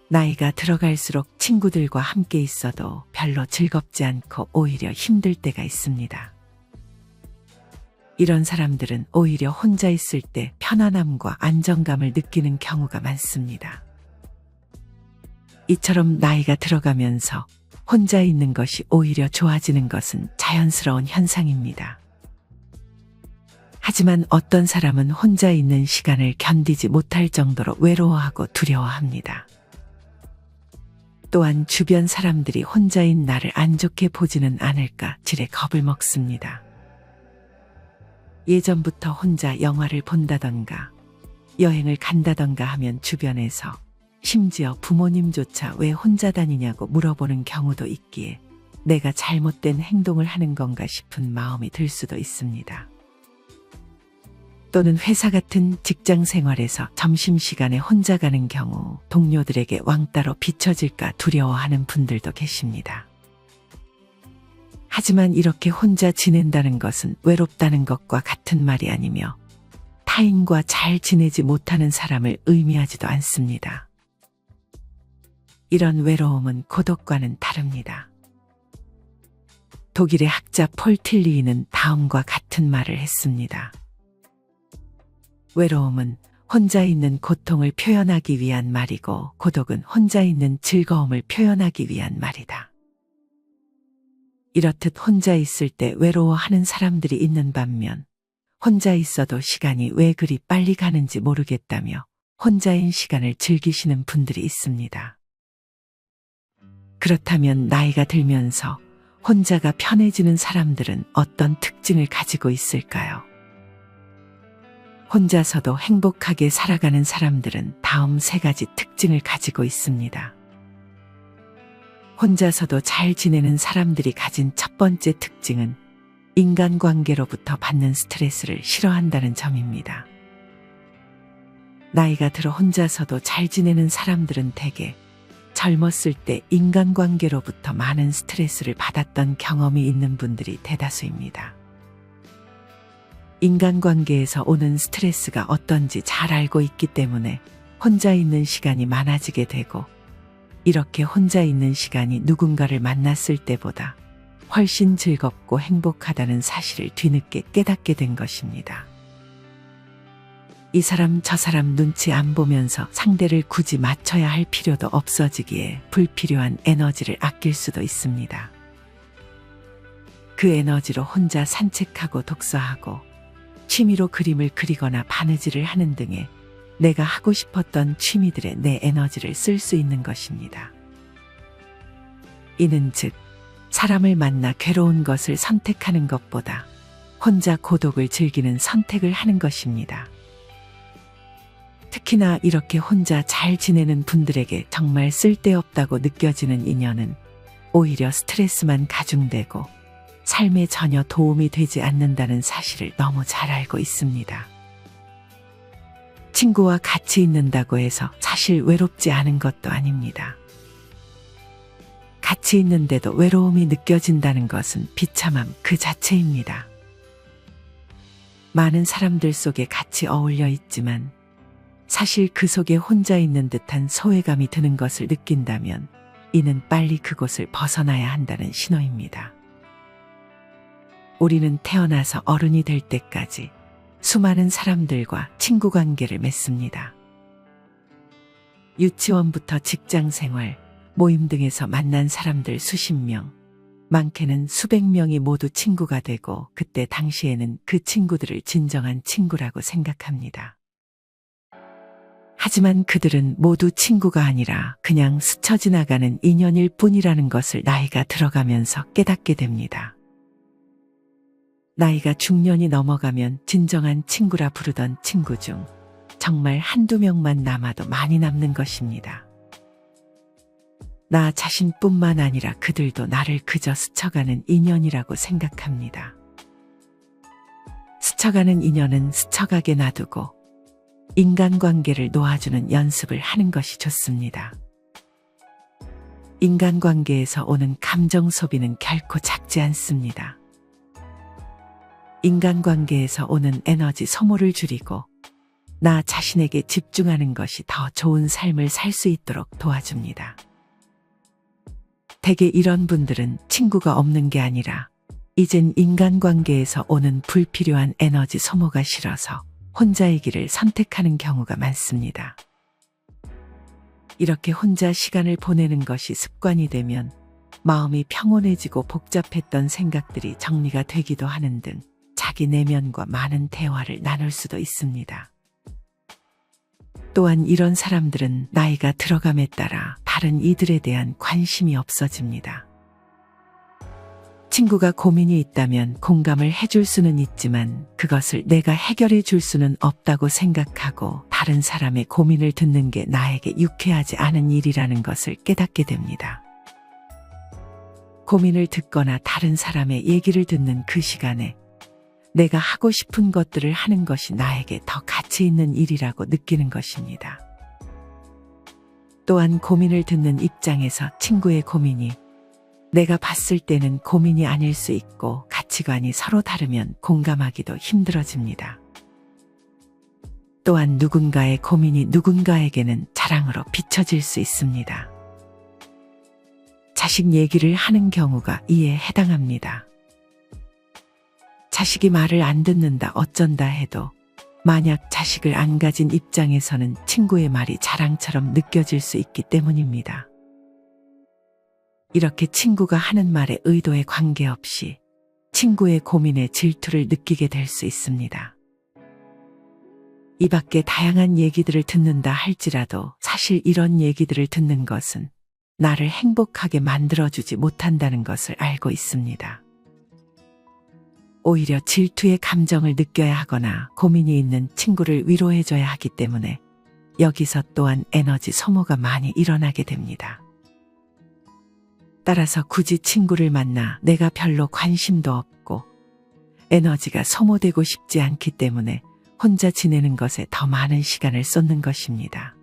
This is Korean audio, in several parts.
나이가 들어갈수록 친구들과 함께 있어도 별로 즐겁지 않고 오히려 힘들 때가 있습니다. 이런 사람들은 오히려 혼자 있을 때 편안함과 안정감을 느끼는 경우가 많습니다. 이처럼 나이가 들어가면서 혼자 있는 것이 오히려 좋아지는 것은 자연스러운 현상입니다. 하지만 어떤 사람은 혼자 있는 시간을 견디지 못할 정도로 외로워하고 두려워합니다. 또한 주변 사람들이 혼자인 나를 안 좋게 보지는 않을까 지레 겁을 먹습니다. 예전부터 혼자 영화를 본다던가 여행을 간다던가 하면 주변에서 심지어 부모님조차 왜 혼자 다니냐고 물어보는 경우도 있기에 내가 잘못된 행동을 하는 건가 싶은 마음이 들 수도 있습니다. 또는 회사 같은 직장 생활에서 점심시간에 혼자 가는 경우 동료들에게 왕따로 비춰질까 두려워하는 분들도 계십니다. 하지만 이렇게 혼자 지낸다는 것은 외롭다는 것과 같은 말이 아니며 타인과 잘 지내지 못하는 사람을 의미하지도 않습니다. 이런 외로움은 고독과는 다릅니다. 독일의 학자 폴 틸리히는 다음과 같은 말을 했습니다. 외로움은 혼자 있는 고통을 표현하기 위한 말이고 고독은 혼자 있는 즐거움을 표현하기 위한 말이다. 이렇듯 혼자 있을 때 외로워하는 사람들이 있는 반면 혼자 있어도 시간이 왜 그리 빨리 가는지 모르겠다며 혼자인 시간을 즐기시는 분들이 있습니다. 그렇다면 나이가 들면서 혼자가 편해지는 사람들은 어떤 특징을 가지고 있을까요? 혼자서도 행복하게 살아가는 사람들은 다음 3가지 특징을 가지고 있습니다. 혼자서도 잘 지내는 사람들이 가진 첫 번째 특징은 인간관계로부터 받는 스트레스를 싫어한다는 점입니다. 나이가 들어 혼자서도 잘 지내는 사람들은 대개 젊었을 때 인간관계로부터 많은 스트레스를 받았던 경험이 있는 분들이 대다수입니다. 인간관계에서 오는 스트레스가 어떤지 잘 알고 있기 때문에 혼자 있는 시간이 많아지게 되고 이렇게 혼자 있는 시간이 누군가를 만났을 때보다 훨씬 즐겁고 행복하다는 사실을 뒤늦게 깨닫게 된 것입니다. 이 사람 저 사람 눈치 안 보면서 상대를 굳이 맞춰야 할 필요도 없어지기에 불필요한 에너지를 아낄 수도 있습니다. 그 에너지로 혼자 산책하고 독서하고 취미로 그림을 그리거나 바느질을 하는 등의 내가 하고 싶었던 취미들에 내 에너지를 쓸 수 있는 것입니다. 이는 즉 사람을 만나 괴로운 것을 선택하는 것보다 혼자 고독을 즐기는 선택을 하는 것입니다. 특히나 이렇게 혼자 잘 지내는 분들에게 정말 쓸데없다고 느껴지는 인연은 오히려 스트레스만 가중되고 삶에 전혀 도움이 되지 않는다는 사실을 너무 잘 알고 있습니다. 친구와 같이 있는다고 해서 사실 외롭지 않은 것도 아닙니다. 같이 있는데도 외로움이 느껴진다는 것은 비참함 그 자체입니다. 많은 사람들 속에 같이 어울려 있지만 사실 그 속에 혼자 있는 듯한 소외감이 드는 것을 느낀다면 이는 빨리 그곳을 벗어나야 한다는 신호입니다. 우리는 태어나서 어른이 될 때까지 수많은 사람들과 친구 관계를 맺습니다. 유치원부터 직장 생활, 모임 등에서 만난 사람들 수십 명, 많게는 수백 명이 모두 친구가 되고 그때 당시에는 그 친구들을 진정한 친구라고 생각합니다. 하지만 그들은 모두 친구가 아니라 그냥 스쳐 지나가는 인연일 뿐이라는 것을 나이가 들어가면서 깨닫게 됩니다. 나이가 중년이 넘어가면 진정한 친구라 부르던 친구 중 정말 한두 명만 남아도 많이 남는 것입니다. 나 자신뿐만 아니라 그들도 나를 그저 스쳐가는 인연이라고 생각합니다. 스쳐가는 인연은 스쳐가게 놔두고 인간관계를 놓아주는 연습을 하는 것이 좋습니다. 인간관계에서 오는 감정 소비는 결코 작지 않습니다. 인간관계에서 오는 에너지 소모를 줄이고 나 자신에게 집중하는 것이 더 좋은 삶을 살 수 있도록 도와줍니다. 대개 이런 분들은 친구가 없는 게 아니라 이젠 인간관계에서 오는 불필요한 에너지 소모가 싫어서 혼자이기를 선택하는 경우가 많습니다. 이렇게 혼자 시간을 보내는 것이 습관이 되면 마음이 평온해지고 복잡했던 생각들이 정리가 되기도 하는 등 자기 내면과 많은 대화를 나눌 수도 있습니다. 또한 이런 사람들은 나이가 들어감에 따라 다른 이들에 대한 관심이 없어집니다. 친구가 고민이 있다면 공감을 해줄 수는 있지만 그것을 내가 해결해 줄 수는 없다고 생각하고 다른 사람의 고민을 듣는 게 나에게 유쾌하지 않은 일이라는 것을 깨닫게 됩니다. 고민을 듣거나 다른 사람의 얘기를 듣는 그 시간에 내가 하고 싶은 것들을 하는 것이 나에게 더 가치 있는 일이라고 느끼는 것입니다. 또한 고민을 듣는 입장에서 친구의 고민이 내가 봤을 때는 고민이 아닐 수 있고 가치관이 서로 다르면 공감하기도 힘들어집니다. 또한 누군가의 고민이 누군가에게는 자랑으로 비춰질 수 있습니다. 자식 얘기를 하는 경우가 이에 해당합니다. 자식이 말을 안 듣는다 어쩐다 해도 만약 자식을 안 가진 입장에서는 친구의 말이 자랑처럼 느껴질 수 있기 때문입니다. 이렇게 친구가 하는 말에 의도에 관계없이 친구의 고민에 질투를 느끼게 될 수 있습니다. 이 밖에 다양한 얘기들을 듣는다 할지라도 사실 이런 얘기들을 듣는 것은 나를 행복하게 만들어주지 못한다는 것을 알고 있습니다. 오히려 질투의 감정을 느껴야 하거나 고민이 있는 친구를 위로해줘야 하기 때문에 여기서 또한 에너지 소모가 많이 일어나게 됩니다. 따라서 굳이 친구를 만나 내가 별로 관심도 없고 에너지가 소모되고 싶지 않기 때문에 혼자 지내는 것에 더 많은 시간을 쏟는 것입니다.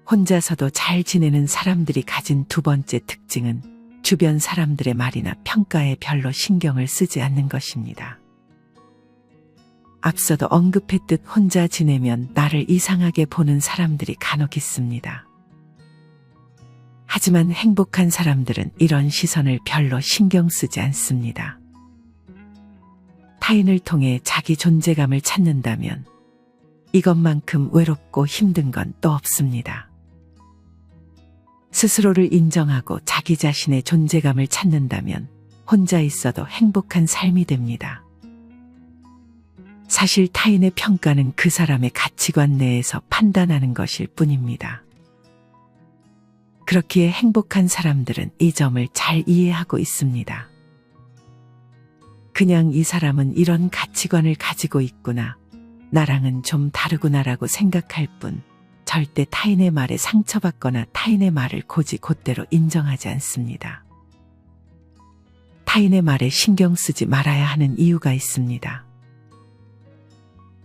혼자서도 잘 지내는 사람들이 가진 두 번째 특징은 주변 사람들의 말이나 평가에 별로 신경을 쓰지 않는 것입니다. 앞서도 언급했듯 혼자 지내면 나를 이상하게 보는 사람들이 간혹 있습니다. 하지만 행복한 사람들은 이런 시선을 별로 신경 쓰지 않습니다. 타인을 통해 자기 존재감을 찾는다면 이것만큼 외롭고 힘든 건 또 없습니다. 스스로를 인정하고 자기 자신의 존재감을 찾는다면 혼자 있어도 행복한 삶이 됩니다. 사실 타인의 평가는 그 사람의 가치관 내에서 판단하는 것일 뿐입니다. 그렇기에 행복한 사람들은 이 점을 잘 이해하고 있습니다. 그냥 이 사람은 이런 가치관을 가지고 있구나, 나랑은 좀 다르구나라고 생각할 뿐 절대 타인의 말에 상처받거나 타인의 말을 곧이 곧대로 인정하지 않습니다. 타인의 말에 신경 쓰지 말아야 하는 이유가 있습니다.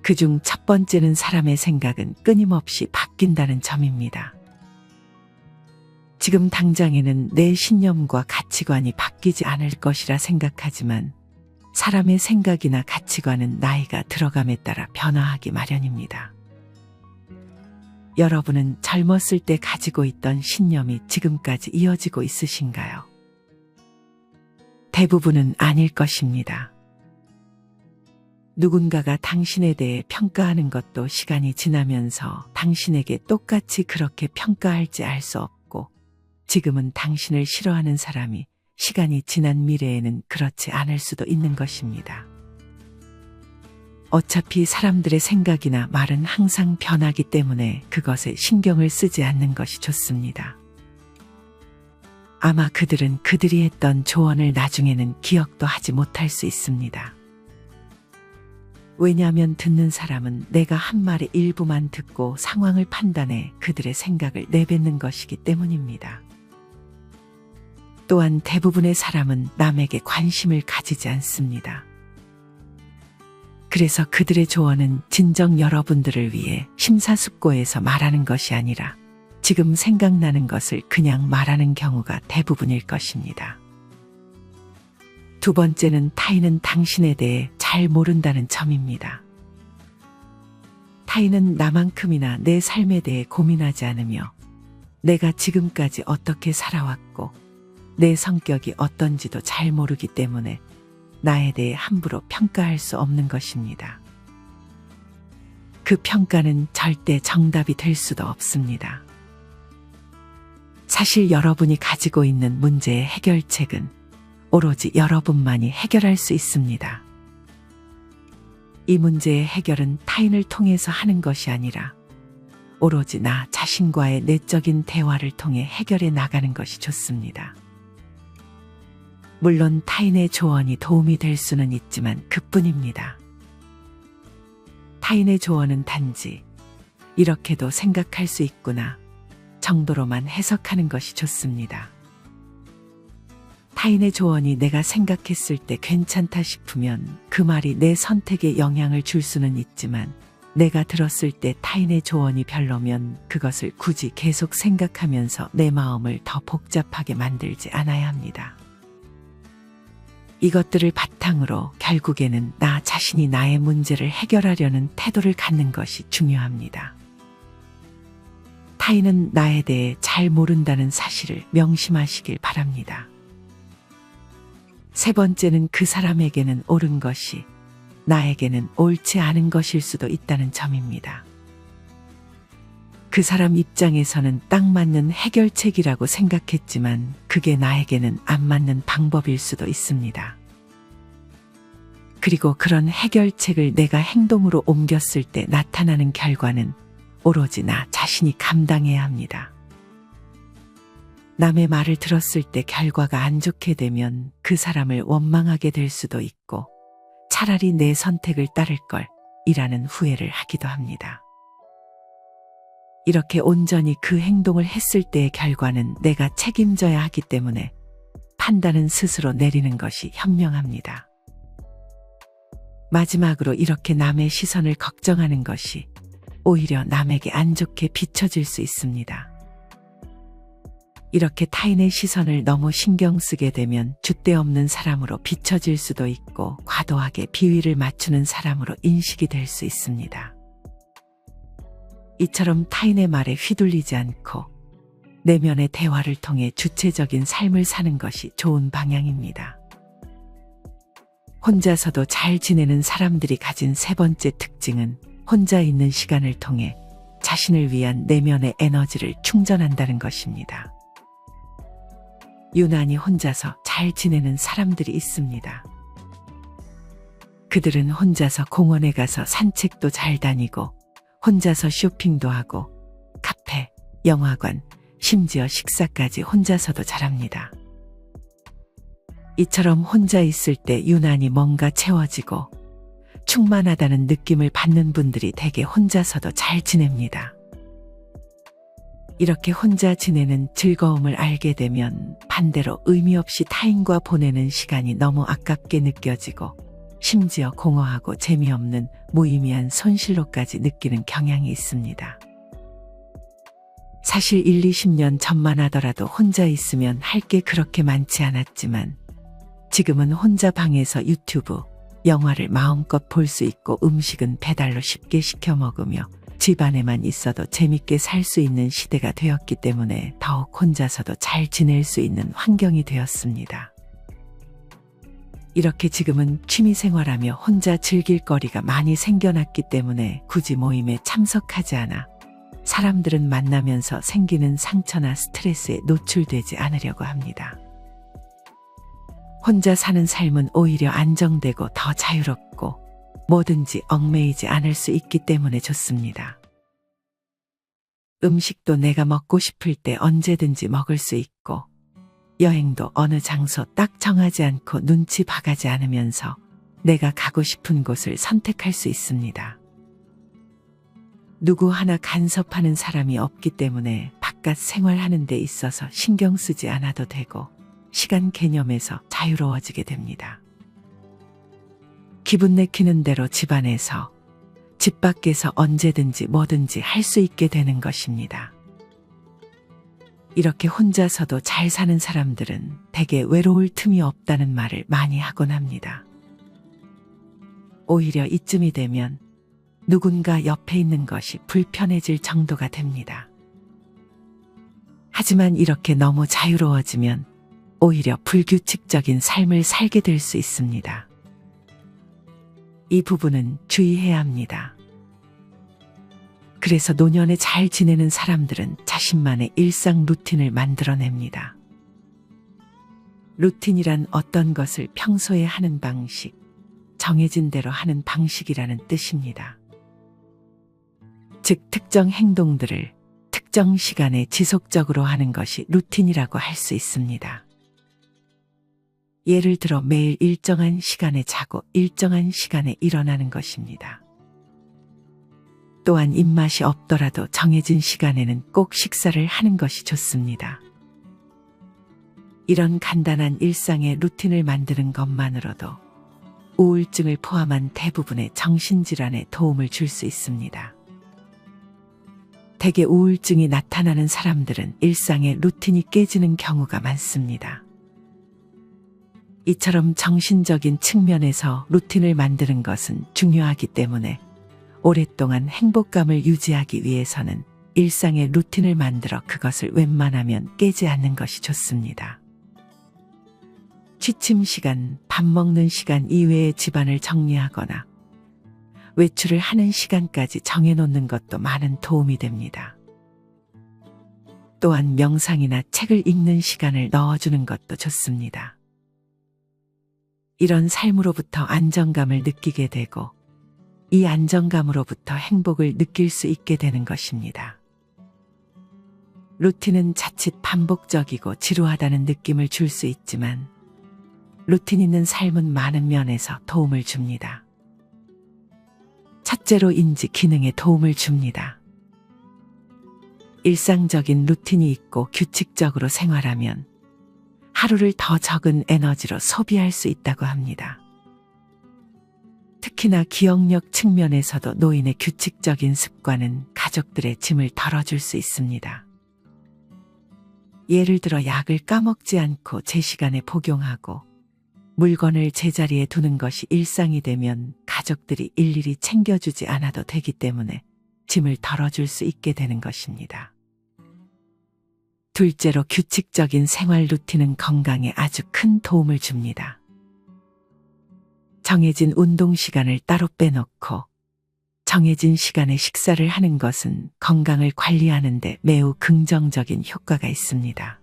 그중 첫 번째는 사람의 생각은 끊임없이 바뀐다는 점입니다. 지금 당장에는 내 신념과 가치관이 바뀌지 않을 것이라 생각하지만 사람의 생각이나 가치관은 나이가 들어감에 따라 변화하기 마련입니다. 여러분은 젊었을 때 가지고 있던 신념이 지금까지 이어지고 있으신가요? 대부분은 아닐 것입니다. 누군가가 당신에 대해 평가하는 것도 시간이 지나면서 당신에게 똑같이 그렇게 평가할지 알 수 없고, 지금은 당신을 싫어하는 사람이 시간이 지난 미래에는 그렇지 않을 수도 있는 것입니다. 어차피 사람들의 생각이나 말은 항상 변하기 때문에 그것에 신경을 쓰지 않는 것이 좋습니다. 아마 그들은 그들이 했던 조언을 나중에는 기억도 하지 못할 수 있습니다. 왜냐하면 듣는 사람은 내가 한 말의 일부만 듣고 상황을 판단해 그들의 생각을 내뱉는 것이기 때문입니다. 또한 대부분의 사람은 남에게 관심을 가지지 않습니다. 그래서 그들의 조언은 진정 여러분들을 위해 심사숙고해서 말하는 것이 아니라 지금 생각나는 것을 그냥 말하는 경우가 대부분일 것입니다. 두 번째는 타인은 당신에 대해 잘 모른다는 점입니다. 타인은 나만큼이나 내 삶에 대해 고민하지 않으며 내가 지금까지 어떻게 살아왔고 내 성격이 어떤지도 잘 모르기 때문에 나에 대해 함부로 평가할 수 없는 것입니다. 그 평가는 절대 정답이 될 수도 없습니다. 사실 여러분이 가지고 있는 문제의 해결책은 오로지 여러분만이 해결할 수 있습니다. 이 문제의 해결은 타인을 통해서 하는 것이 아니라 오로지 나 자신과의 내적인 대화를 통해 해결해 나가는 것이 좋습니다. 물론 타인의 조언이 도움이 될 수는 있지만 그뿐입니다. 타인의 조언은 단지 이렇게도 생각할 수 있구나 정도로만 해석하는 것이 좋습니다. 타인의 조언이 내가 생각했을 때 괜찮다 싶으면 그 말이 내 선택에 영향을 줄 수는 있지만 내가 들었을 때 타인의 조언이 별로면 그것을 굳이 계속 생각하면서 내 마음을 더 복잡하게 만들지 않아야 합니다. 이것들을 바탕으로 결국에는 나 자신이 나의 문제를 해결하려는 태도를 갖는 것이 중요합니다. 타인은 나에 대해 잘 모른다는 사실을 명심하시길 바랍니다. 세 번째는 그 사람에게는 옳은 것이 나에게는 옳지 않은 것일 수도 있다는 점입니다. 그 사람 입장에서는 딱 맞는 해결책이라고 생각했지만 그게 나에게는 안 맞는 방법일 수도 있습니다. 그리고 그런 해결책을 내가 행동으로 옮겼을 때 나타나는 결과는 오로지 나 자신이 감당해야 합니다. 남의 말을 들었을 때 결과가 안 좋게 되면 그 사람을 원망하게 될 수도 있고 차라리 내 선택을 따를 걸 이라는 후회를 하기도 합니다. 이렇게 온전히 그 행동을 했을 때의 결과는 내가 책임져야 하기 때문에 판단은 스스로 내리는 것이 현명합니다. 마지막으로 이렇게 남의 시선을 걱정하는 것이 오히려 남에게 안 좋게 비춰질 수 있습니다. 이렇게 타인의 시선을 너무 신경 쓰게 되면 줏대없는 사람으로 비춰질 수도 있고 과도하게 비위를 맞추는 사람으로 인식이 될 수 있습니다. 이처럼 타인의 말에 휘둘리지 않고 내면의 대화를 통해 주체적인 삶을 사는 것이 좋은 방향입니다. 혼자서도 잘 지내는 사람들이 가진 세 번째 특징은 혼자 있는 시간을 통해 자신을 위한 내면의 에너지를 충전한다는 것입니다. 유난히 혼자서 잘 지내는 사람들이 있습니다. 그들은 혼자서 공원에 가서 산책도 잘 다니고 혼자서 쇼핑도 하고 카페, 영화관, 심지어 식사까지 혼자서도 잘합니다. 이처럼 혼자 있을 때 유난히 뭔가 채워지고 충만하다는 느낌을 받는 분들이 대개 혼자서도 잘 지냅니다. 이렇게 혼자 지내는 즐거움을 알게 되면 반대로 의미 없이 타인과 보내는 시간이 너무 아깝게 느껴지고 심지어 공허하고 재미없는 무의미한 손실로까지 느끼는 경향이 있습니다. 사실 1, 20년 전만 하더라도 혼자 있으면 할 게 그렇게 많지 않았지만 지금은 혼자 방에서 유튜브, 영화를 마음껏 볼 수 있고 음식은 배달로 쉽게 시켜 먹으며 집 안에만 있어도 재밌게 살 수 있는 시대가 되었기 때문에 더욱 혼자서도 잘 지낼 수 있는 환경이 되었습니다. 이렇게 지금은 취미생활하며 혼자 즐길 거리가 많이 생겨났기 때문에 굳이 모임에 참석하지 않아 사람들은 만나면서 생기는 상처나 스트레스에 노출되지 않으려고 합니다. 혼자 사는 삶은 오히려 안정되고 더 자유롭고 뭐든지 얽매이지 않을 수 있기 때문에 좋습니다. 음식도 내가 먹고 싶을 때 언제든지 먹을 수 있고 여행도 어느 장소 딱 정하지 않고 눈치 봐가지 않으면서 내가 가고 싶은 곳을 선택할 수 있습니다. 누구 하나 간섭하는 사람이 없기 때문에 바깥 생활하는 데 있어서 신경 쓰지 않아도 되고 시간 개념에서 자유로워지게 됩니다. 기분 내키는 대로 집안에서, 집 밖에서 언제든지 뭐든지 할 수 있게 되는 것입니다. 이렇게 혼자서도 잘 사는 사람들은 대개 외로울 틈이 없다는 말을 많이 하곤 합니다. 오히려 이쯤이 되면 누군가 옆에 있는 것이 불편해질 정도가 됩니다. 하지만 이렇게 너무 자유로워지면 오히려 불규칙적인 삶을 살게 될 수 있습니다. 이 부분은 주의해야 합니다. 그래서 노년에 잘 지내는 사람들은 자신만의 일상 루틴을 만들어냅니다. 루틴이란 어떤 것을 평소에 하는 방식, 정해진 대로 하는 방식이라는 뜻입니다. 즉, 특정 행동들을 특정 시간에 지속적으로 하는 것이 루틴이라고 할 수 있습니다. 예를 들어 매일 일정한 시간에 자고 일정한 시간에 일어나는 것입니다. 또한 입맛이 없더라도 정해진 시간에는 꼭 식사를 하는 것이 좋습니다. 이런 간단한 일상의 루틴을 만드는 것만으로도 우울증을 포함한 대부분의 정신질환에 도움을 줄 수 있습니다. 대개 우울증이 나타나는 사람들은 일상의 루틴이 깨지는 경우가 많습니다. 이처럼 정신적인 측면에서 루틴을 만드는 것은 중요하기 때문에 오랫동안 행복감을 유지하기 위해서는 일상의 루틴을 만들어 그것을 웬만하면 깨지 않는 것이 좋습니다. 취침 시간, 밥 먹는 시간 이외의 집안을 정리하거나 외출을 하는 시간까지 정해놓는 것도 많은 도움이 됩니다. 또한 명상이나 책을 읽는 시간을 넣어주는 것도 좋습니다. 이런 삶으로부터 안정감을 느끼게 되고 이 안정감으로부터 행복을 느낄 수 있게 되는 것입니다. 루틴은 자칫 반복적이고 지루하다는 느낌을 줄 수 있지만 루틴 있는 삶은 많은 면에서 도움을 줍니다. 첫째로 인지 기능에 도움을 줍니다. 일상적인 루틴이 있고 규칙적으로 생활하면 하루를 더 적은 에너지로 소비할 수 있다고 합니다. 특히나 기억력 측면에서도 노인의 규칙적인 습관은 가족들의 짐을 덜어줄 수 있습니다. 예를 들어 약을 까먹지 않고 제 시간에 복용하고 물건을 제자리에 두는 것이 일상이 되면 가족들이 일일이 챙겨주지 않아도 되기 때문에 짐을 덜어줄 수 있게 되는 것입니다. 둘째로 규칙적인 생활 루틴은 건강에 아주 큰 도움을 줍니다. 정해진 운동 시간을 따로 빼놓고 정해진 시간에 식사를 하는 것은 건강을 관리하는 데 매우 긍정적인 효과가 있습니다.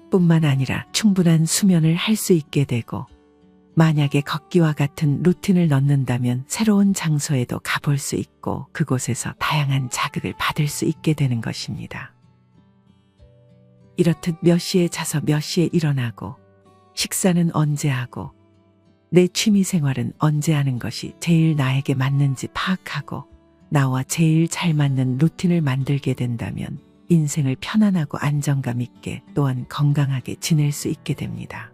뿐만 아니라 충분한 수면을 할 수 있게 되고 만약에 걷기와 같은 루틴을 넣는다면 새로운 장소에도 가볼 수 있고 그곳에서 다양한 자극을 받을 수 있게 되는 것입니다. 이렇듯 몇 시에 자서 몇 시에 일어나고 식사는 언제 하고 내 취미생활은 언제 하는 것이 제일 나에게 맞는지 파악하고 나와 제일 잘 맞는 루틴을 만들게 된다면 인생을 편안하고 안정감 있게 또한 건강하게 지낼 수 있게 됩니다.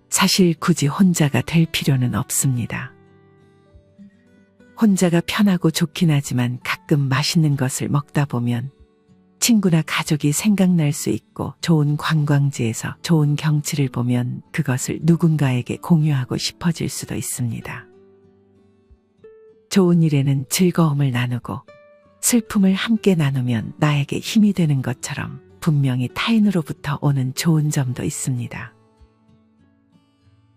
사실 굳이 혼자가 될 필요는 없습니다. 혼자가 편하고 좋긴 하지만 가끔 맛있는 것을 먹다 보면 친구나 가족이 생각날 수 있고 좋은 관광지에서 좋은 경치를 보면 그것을 누군가에게 공유하고 싶어질 수도 있습니다. 좋은 일에는 즐거움을 나누고 슬픔을 함께 나누면 나에게 힘이 되는 것처럼 분명히 타인으로부터 오는 좋은 점도 있습니다.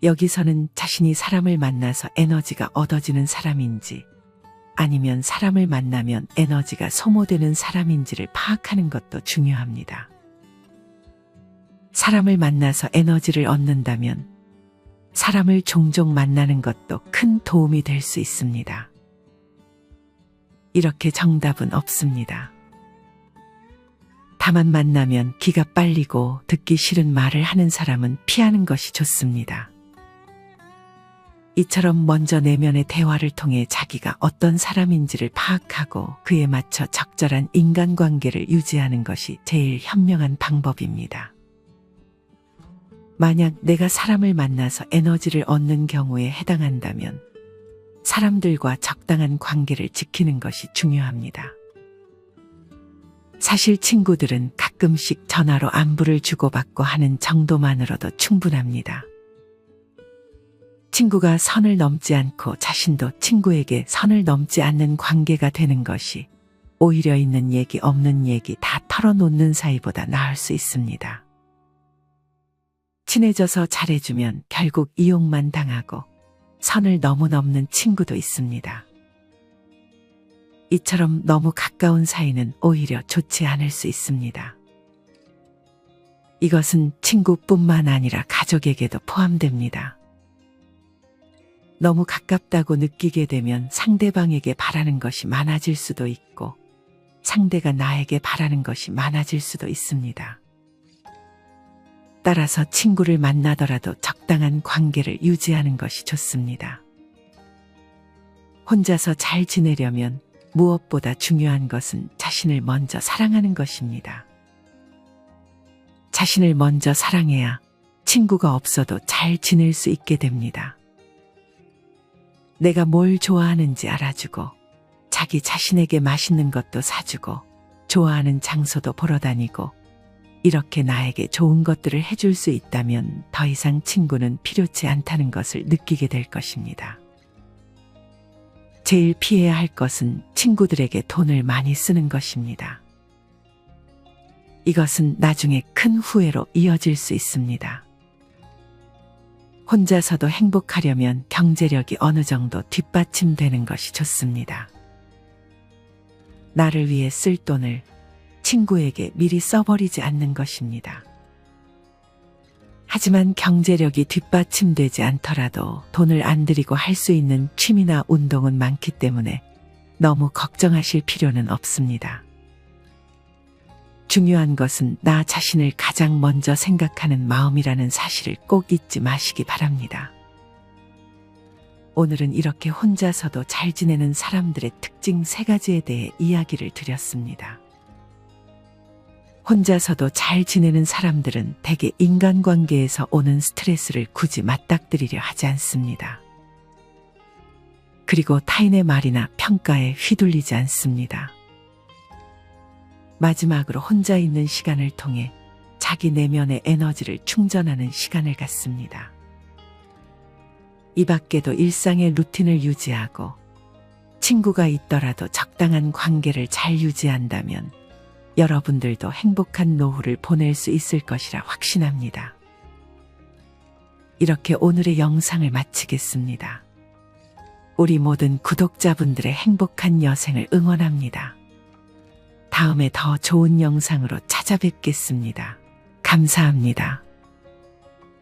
여기서는 자신이 사람을 만나서 에너지가 얻어지는 사람인지 아니면 사람을 만나면 에너지가 소모되는 사람인지를 파악하는 것도 중요합니다. 사람을 만나서 에너지를 얻는다면 사람을 종종 만나는 것도 큰 도움이 될 수 있습니다. 이렇게 정답은 없습니다. 다만 만나면 기가 빨리고 듣기 싫은 말을 하는 사람은 피하는 것이 좋습니다. 이처럼 먼저 내면의 대화를 통해 자기가 어떤 사람인지를 파악하고 그에 맞춰 적절한 인간관계를 유지하는 것이 제일 현명한 방법입니다. 만약 내가 사람을 만나서 에너지를 얻는 경우에 해당한다면 사람들과 적당한 관계를 지키는 것이 중요합니다. 사실 친구들은 가끔씩 전화로 안부를 주고받고 하는 정도만으로도 충분합니다. 친구가 선을 넘지 않고 자신도 친구에게 선을 넘지 않는 관계가 되는 것이 오히려 있는 얘기 없는 얘기 다 털어놓는 사이보다 나을 수 있습니다. 친해져서 잘해주면 결국 이용만 당하고 선을 너무 넘는 친구도 있습니다. 이처럼 너무 가까운 사이는 오히려 좋지 않을 수 있습니다. 이것은 친구뿐만 아니라 가족에게도 포함됩니다. 너무 가깝다고 느끼게 되면 상대방에게 바라는 것이 많아질 수도 있고 상대가 나에게 바라는 것이 많아질 수도 있습니다. 따라서 친구를 만나더라도 적당한 관계를 유지하는 것이 좋습니다. 혼자서 잘 지내려면 무엇보다 중요한 것은 자신을 먼저 사랑하는 것입니다. 자신을 먼저 사랑해야 친구가 없어도 잘 지낼 수 있게 됩니다. 내가 뭘 좋아하는지 알아주고 자기 자신에게 맛있는 것도 사주고 좋아하는 장소도 보러 다니고 이렇게 나에게 좋은 것들을 해줄 수 있다면 더 이상 친구는 필요치 않다는 것을 느끼게 될 것입니다. 제일 피해야 할 것은 친구들에게 돈을 많이 쓰는 것입니다. 이것은 나중에 큰 후회로 이어질 수 있습니다. 혼자서도 행복하려면 경제력이 어느 정도 뒷받침되는 것이 좋습니다. 나를 위해 쓸 돈을 친구에게 미리 써버리지 않는 것입니다. 하지만 경제력이 뒷받침되지 않더라도 돈을 안 들이고 할 수 있는 취미나 운동은 많기 때문에 너무 걱정하실 필요는 없습니다. 중요한 것은 나 자신을 가장 먼저 생각하는 마음이라는 사실을 꼭 잊지 마시기 바랍니다. 오늘은 이렇게 혼자서도 잘 지내는 사람들의 특징 3가지에 대해 이야기를 드렸습니다. 혼자서도 잘 지내는 사람들은 대개 인간관계에서 오는 스트레스를 굳이 맞닥뜨리려 하지 않습니다. 그리고 타인의 말이나 평가에 휘둘리지 않습니다. 마지막으로 혼자 있는 시간을 통해 자기 내면의 에너지를 충전하는 시간을 갖습니다. 이 밖에도 일상의 루틴을 유지하고 친구가 있더라도 적당한 관계를 잘 유지한다면 여러분들도 행복한 노후를 보낼 수 있을 것이라 확신합니다. 이렇게 오늘의 영상을 마치겠습니다. 우리 모든 구독자분들의 행복한 여생을 응원합니다. 다음에 더 좋은 영상으로 찾아뵙겠습니다. 감사합니다.